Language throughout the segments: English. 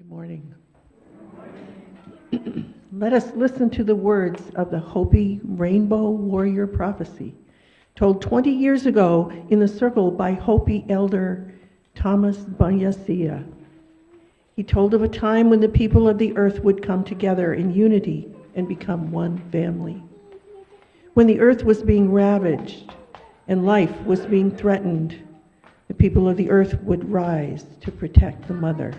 Good morning. Let us listen to the words of the Hopi Rainbow Warrior Prophecy, told 20 years ago in the circle by Hopi elder Thomas Banyasia. He told of a time when the people of the earth would come together in unity and become one family. When the earth was being ravaged and life was being threatened, the people of the earth would rise to protect the mother.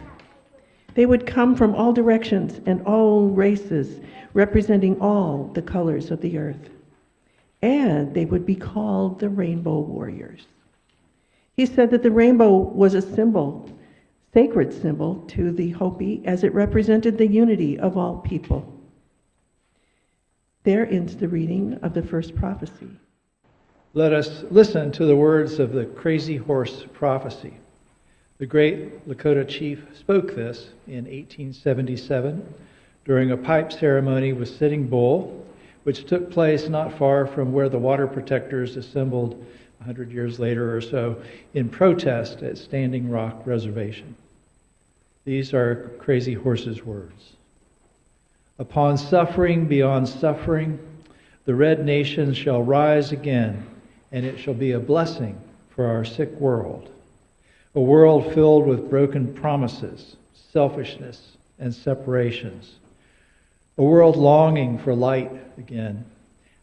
They would come from all directions and all races, representing all the colors of the earth. And they would be called the Rainbow Warriors. He said that the rainbow was a symbol, sacred symbol to the Hopi, as it represented the unity of all people. There ends the reading of the first prophecy. Let us listen to the words of the Crazy Horse Prophecy. The great Lakota chief spoke this in 1877 during a pipe ceremony with Sitting Bull, which took place not far from where the water protectors assembled 100 years later or so in protest at Standing Rock Reservation. These are Crazy Horse's words. Upon suffering beyond suffering, the red nation shall rise again, and it shall be a blessing for our sick world. A world filled with broken promises, selfishness, and separations. A world longing for light again.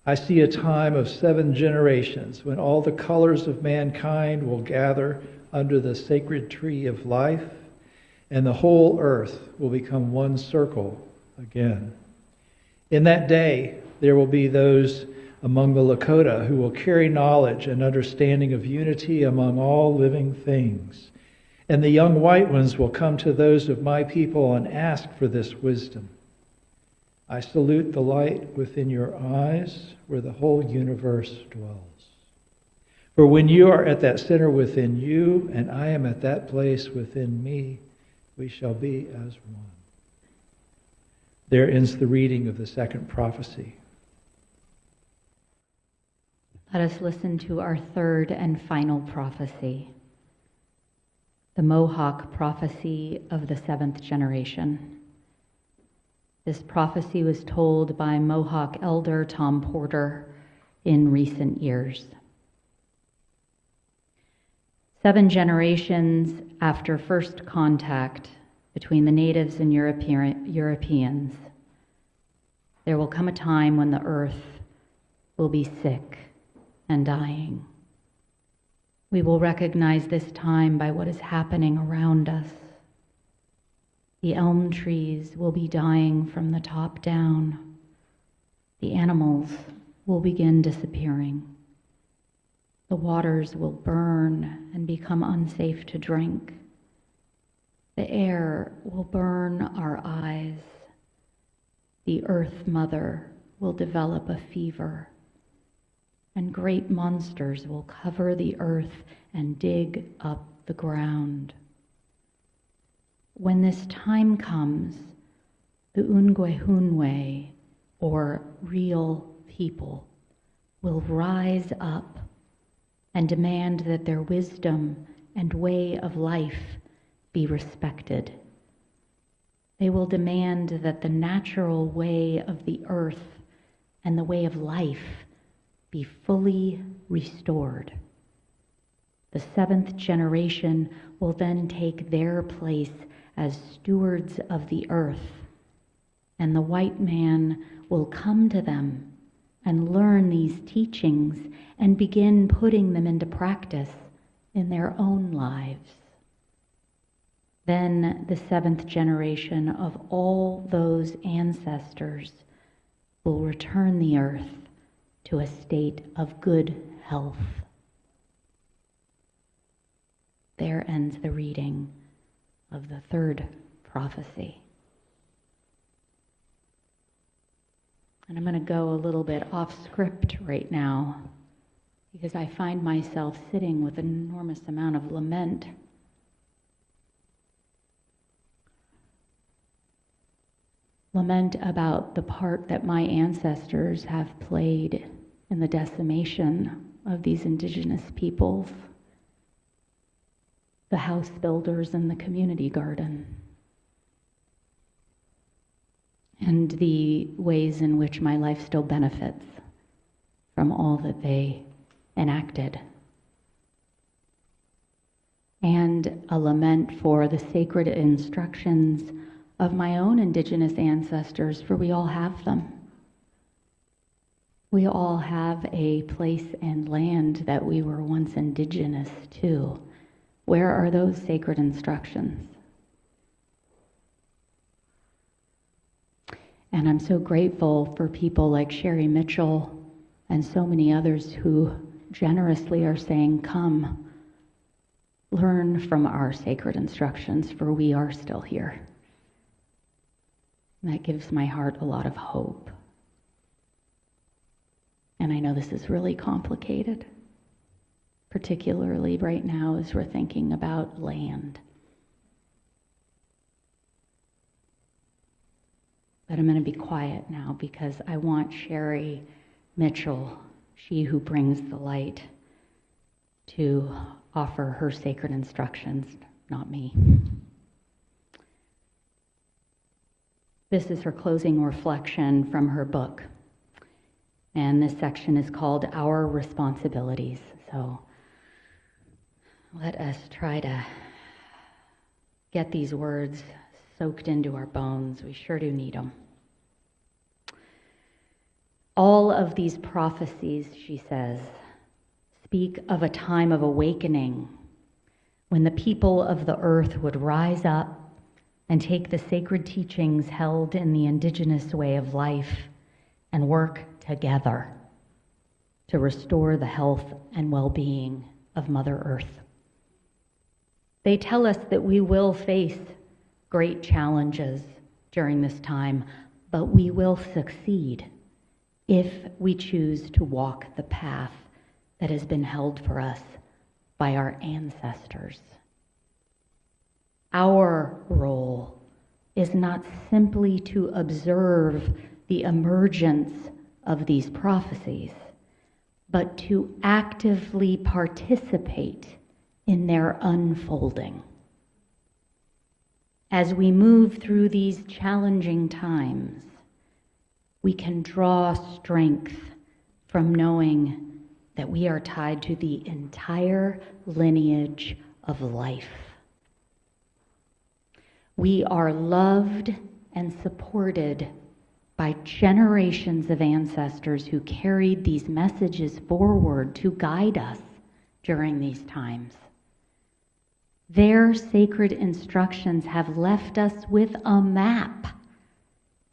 I see a time of 7 generations when all the colors of mankind will gather under the sacred tree of life, and the whole earth will become one circle again. In that day, there will be those among the Lakota who will carry knowledge and understanding of unity among all living things. And the young white ones will come to those of my people and ask for this wisdom. I salute the light within your eyes where the whole universe dwells. For when you are at that center within you, and I am at that place within me, we shall be as one. There ends the reading of the second prophecy. Let us listen to our third and final prophecy, the Mohawk prophecy of the 7th generation. This prophecy was told by Mohawk elder Tom Porter in recent years. 7 generations after first contact between the natives and Europeans, there will come a time when the earth will be sick and dying. We will recognize this time by what is happening around us. The elm trees will be dying from the top down. The animals will begin disappearing. The waters will burn and become unsafe to drink. The air will burn our eyes. The earth mother will develop a fever, and great monsters will cover the earth and dig up the ground. When this time comes, the Ungwehunwe, or real people, will rise up and demand that their wisdom and way of life be respected. They will demand that the natural way of the earth and the way of life be fully restored. The 7th generation will then take their place as stewards of the earth, and the white man will come to them and learn these teachings and begin putting them into practice in their own lives. Then the 7th generation of all those ancestors will return the earth to a state of good health. There ends the reading of the third prophecy. And I'm going to go a little bit off script right now because I find myself sitting with an enormous amount of lament. Lament about the part that my ancestors have played in the decimation of these indigenous peoples, the house builders and the community garden. and the ways in which my life still benefits from all that they enacted. And a lament for the sacred instructions of my own Indigenous ancestors, for we all have them. We all have a place and land that we were once indigenous to. Where are those sacred instructions? And I'm so grateful for people like Sherry Mitchell and so many others who generously are saying, come, learn from our sacred instructions, for we are still here. And that gives my heart a lot of hope. And I know this is really complicated, particularly right now as we're thinking about land. But I'm going to be quiet now because I want Sherry Mitchell, she who brings the light, to offer her sacred instructions, not me. This is her closing reflection from her book. And this section is called Our Responsibilities. So let us try to get these words soaked into our bones. We sure do need them. All of these prophecies, she says, speak of a time of awakening when the people of the earth would rise up and take the sacred teachings held in the Indigenous way of life and work together to restore the health and well-being of Mother Earth. They tell us that we will face great challenges during this time, but we will succeed if we choose to walk the path that has been held for us by our ancestors. Our role is not simply to observe the emergence of these prophecies, but to actively participate in their unfolding. As we move through these challenging times, we can draw strength from knowing that we are tied to the entire lineage of life. We are loved and supported by generations of ancestors who carried these messages forward to guide us during these times. Their sacred instructions have left us with a map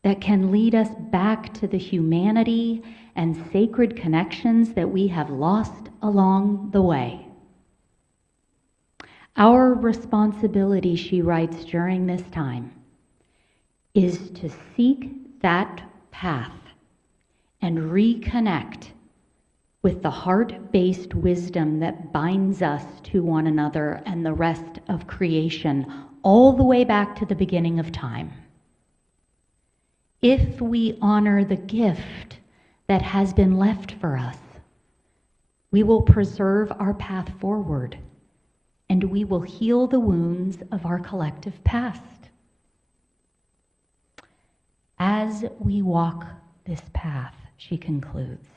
that can lead us back to the humanity and sacred connections that we have lost along the way. Our responsibility, she writes during this time, is to seek that path and reconnect with the heart-based wisdom that binds us to one another and the rest of creation all the way back to the beginning of time. If we honor the gift that has been left for us, we will preserve our path forward and we will heal the wounds of our collective past. As we walk this path, she concludes,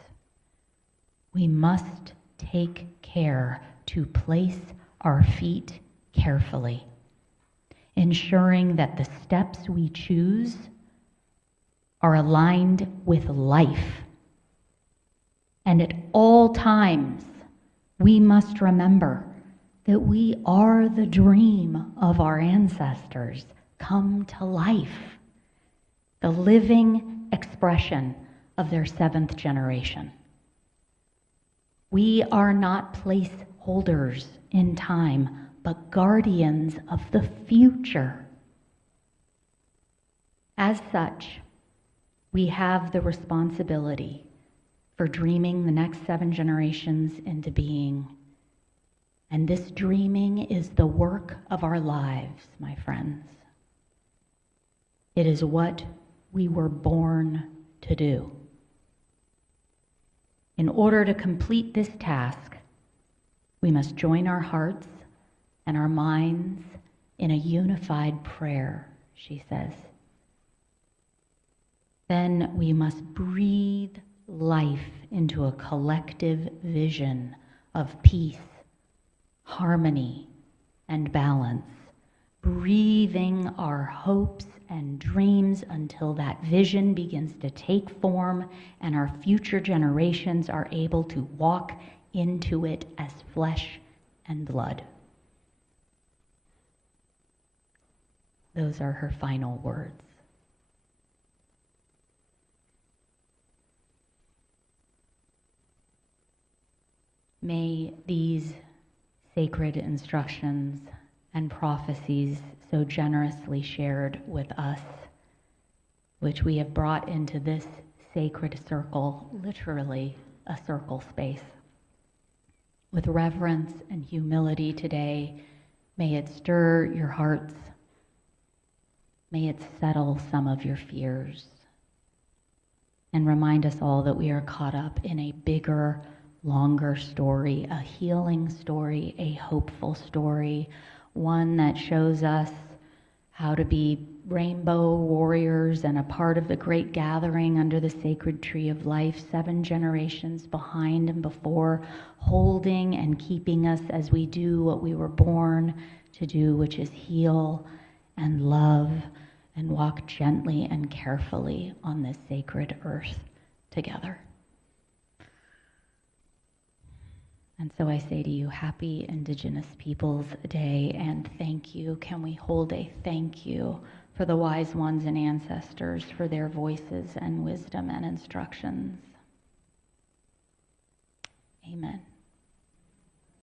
we must take care to place our feet carefully, ensuring that the steps we choose are aligned with life. And at all times, we must remember that we are the dream of our ancestors come to life, the living expression of their seventh generation. We are not placeholders in time, but guardians of the future. As such, we have the responsibility for dreaming the next 7 generations into being. And this dreaming is the work of our lives, my friends. It is what we were born to do. In order to complete this task, we must join our hearts and our minds in a unified prayer, she says. then we must breathe life into a collective vision of peace, harmony, and balance, breathing our hopes and dreams until that vision begins to take form and our future generations are able to walk into it as flesh and blood. Those are her final words. May these sacred instructions and prophecies so generously shared with us, which we have brought into this sacred circle, literally a circle space, with reverence and humility today, may it stir your hearts. May it settle some of your fears and remind us all that we are caught up in a bigger, longer story, a healing story, a hopeful story, one that shows us how to be rainbow warriors and a part of the great gathering under the sacred tree of life, 7 generations behind and before, holding and keeping us as we do what we were born to do, which is heal and love and walk gently and carefully on this sacred earth together. And so I say to you, happy Indigenous Peoples Day, and thank you. Can we hold a thank you for the wise ones and ancestors for their voices and wisdom and instructions? Amen.